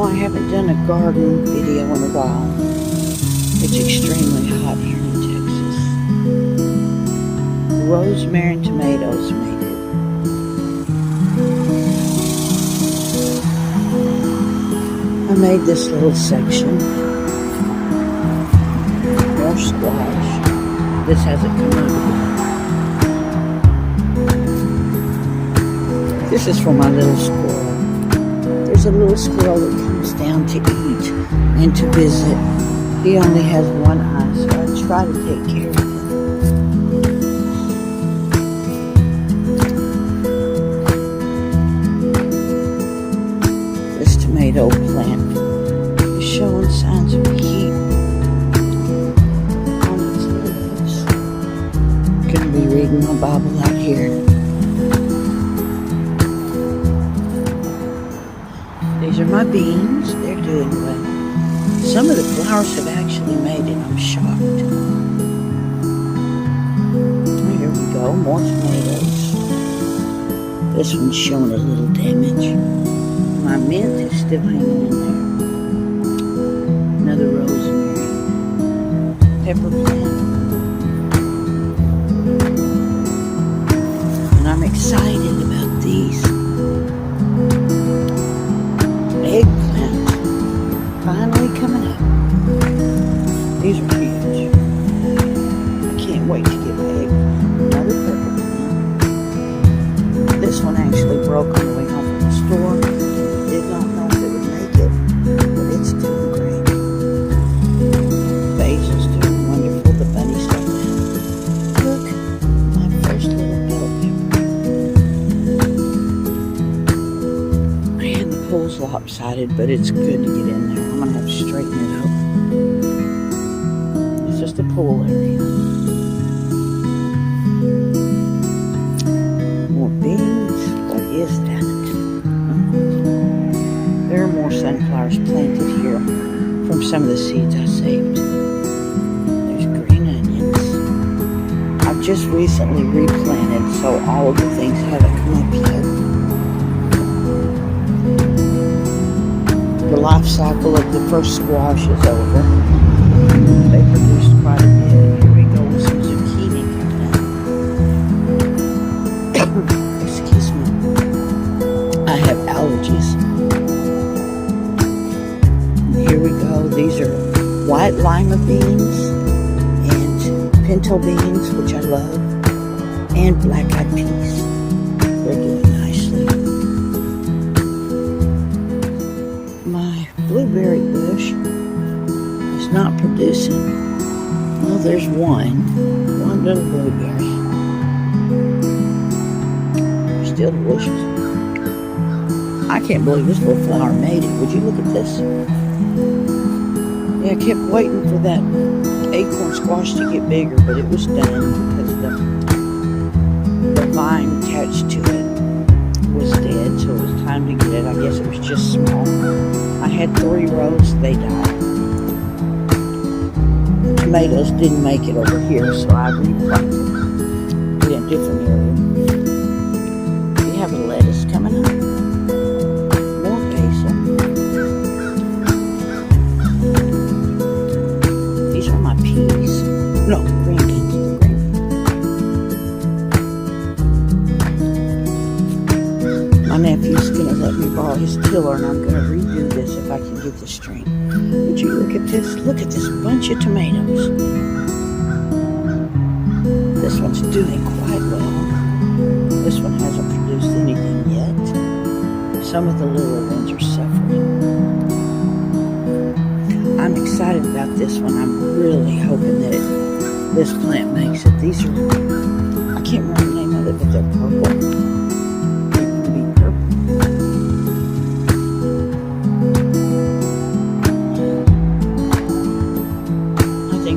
know, I haven't done a garden video in a while. It's extremely hot here in Texas. Rosemary and tomatoes made it. I made this little section. More squash. This hasn't come out yet. This is for my little squirrel. There's a little squirrel that comes down to eat and to visit. He only has one eye, so I try to take care of him. This tomato plant is showing signs of heat on its leaves. Gonna be reading my Bible out here. These are my beans. They're doing well. Some of the flowers have actually made it. I'm shocked. Here we go. More tomatoes. This one's showing a little damage. My mint is still hanging in there. Another rosemary. Pepper plant. And I'm excited about these. Eggplant finally coming up. These are huge. I can't wait to get my eggplant. Another pepper plant. This one actually broke on the way home from the store. Did not know if it would make it, but it's doing great. Basil's doing wonderful. The bunny's doing that. Look, my first little bell pepper. Man, the pole's lopsided, but it's good to get in there. I'm gonna have to straighten it up. It's just a pool area. More beans. What is that? There are more sunflowers planted here from some of the seeds I saved. There's green onions. I've just recently replanted, so all of the things haven't come up yet. The life cycle of the first squash is over. They produced quite a bit. Here we go with some zucchini coming up. Excuse me. I have allergies. Here we go. These are white lima beans and pinto beans, which I love, and black-eyed peas. They're doing nicely. My blueberry bush is not producing. Well, there's one little blueberry. Still delicious. I can't believe this little flower made it. Would you look at this? Yeah, I kept waiting for that acorn squash to get bigger, but it was done because the vine attached to it was dead, so it was time to get it. I guess it was just small. I had 3 rows, they died. The tomatoes didn't make it over here, so I replanted in a different area. We have a lettuce coming up. More basil. These are my peas. No, green beans. My nephew's gonna let me borrow his tiller, and I'm gonna redo this if I can get the string. Would you look at this? Look at this bunch of tomatoes. This one's doing quite well. This one hasn't produced anything yet. Some of the littler ones are suffering. I'm excited about this one. I'm really hoping that this plant makes it. These are, I can't remember the name of it, but they're purple.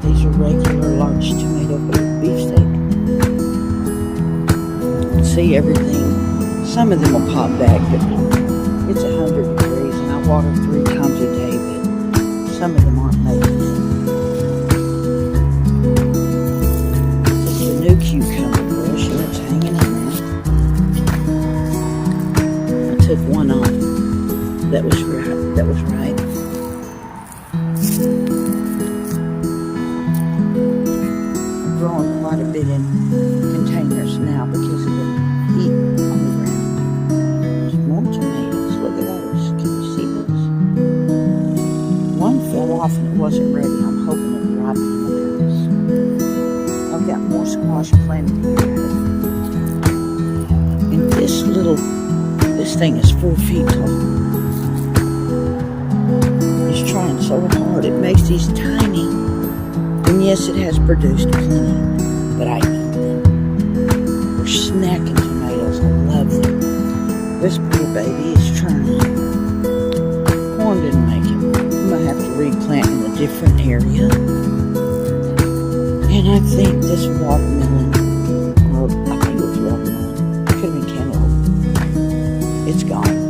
These are regular large tomato beefsteak. See everything. Some of them will pop back, but it's 100 degrees and I water 3 times a day, but some of them aren't making it. This is a new cucumber bush and it's hanging in there. I took one off. That was right. That was right. I'm growing quite a bit in containers now because of the heat on the ground. There's more tomatoes. Look at those. Can you see those? One fell off and it wasn't ready. I'm hoping it'll ripen in the house. I've got more squash planted here. And this thing is 4 feet tall. It's trying so hard. It makes these tiny. And yes, it has produced plenty, but I eat them. They're snacking tomatoes. I love them. This poor baby is trying. Corn didn't make it. I'm going to have to replant in a different area. And I think this watermelon, or I think it was watermelon, could have been cantaloupe. It's gone.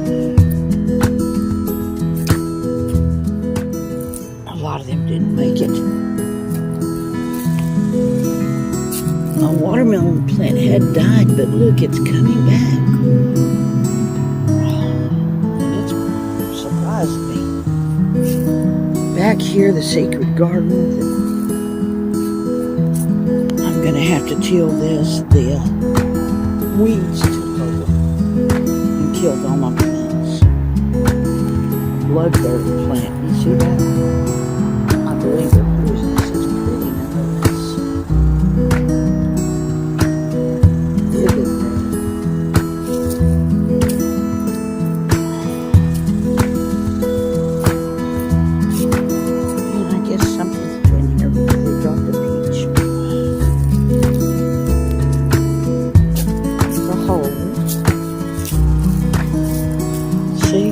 A lot of them didn't make it. My watermelon plant had died, but look, it's coming back. And it's surprised me. Back here, the secret garden. I'm going to have to till this. The weeds took over and killed all my plants. Bloodberry plant. You see that? I believe they're poisonous. It's pretty nice. Vivid red. And I guess something's in here because they dropped a peach. The hole. See?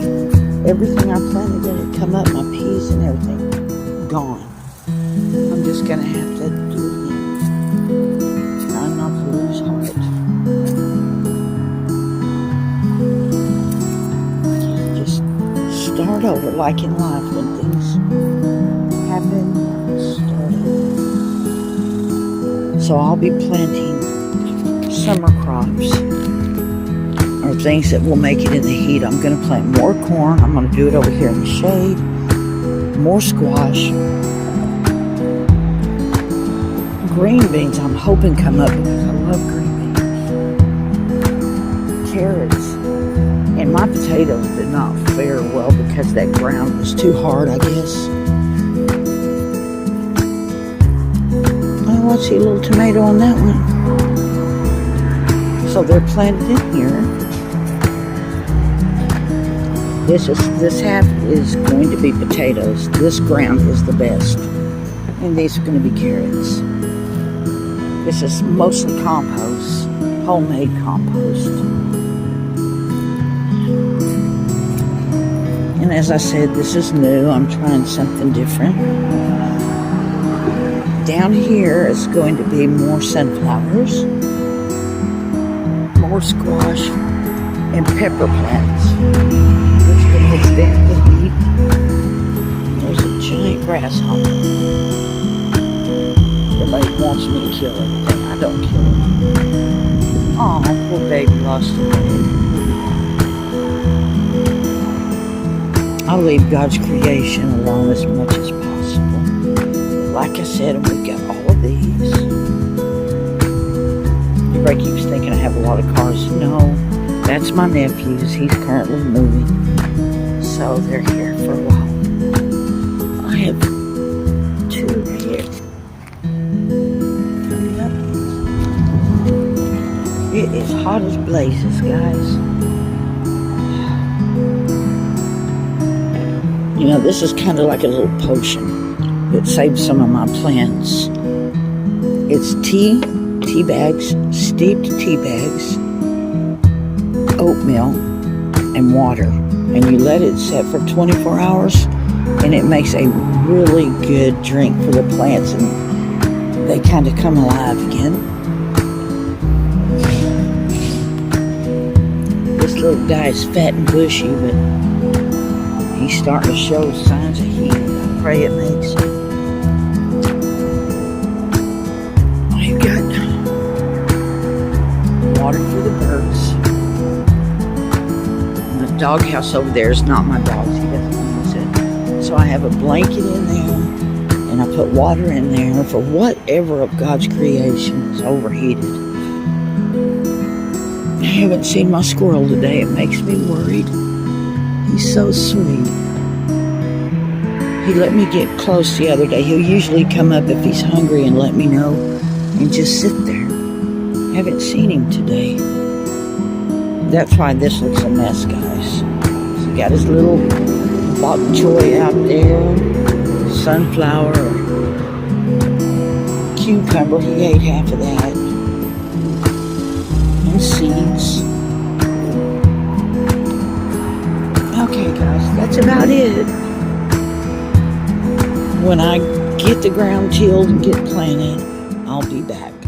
Everything I planted that had come up, my peas and everything, gone. I'm just gonna have to do it again. Try not to lose heart. Just start over like in life when things happen. Start over. So I'll be planting summer crops. Or things that will make it in the heat. I'm going to plant more corn. I'm going to do it over here in the shade. More squash. Green beans I'm hoping come up because I love green beans. Carrots. And my potatoes did not fare well because that ground was too hard, I guess. Oh, I see a little tomato on that one. So they're planted in here. This half is going to be potatoes. This ground is the best. And these are going to be carrots. This is mostly compost. Homemade compost. And as I said, this is new. I'm trying something different. Down here is going to be more sunflowers. More squash. And pepper plants. Extend the heat. There's a giant grasshopper. Everybody wants me to kill everything. I don't kill them. Oh, poor baby lost a leg. I'll leave God's creation alone as much as possible. Like I said, we've got all of these. Everybody keeps thinking I have a lot of cars. No, that's my nephew's. He's currently moving. So they're here for a while. I have 2 right here. Coming up. It is hot as blazes, guys. You know, this is kind of like a little potion. It saves some of my plants. It's tea bags, steeped tea bags, oatmeal, and water. And you let it set for 24 hours, and it makes a really good drink for the plants, and they kind of come alive again. This little guy is fat and bushy, but he's starting to show signs of heat. I pray it makes it. I've got water for the birds. doghouse over there is not my dog's. He doesn't use it. So I have a blanket in there, and I put water in there for whatever of God's creation is overheated. I haven't seen my squirrel today. It makes me worried. He's so sweet. He let me get close the other day. He'll usually come up if he's hungry and let me know and just sit there. Haven't seen him today. That's why this looks a mess, guys. He got his little bok choy out there, sunflower, cucumber. He ate half of that, and seeds. Okay, guys, that's about it. When I get the ground tilled and get planted, I'll be back.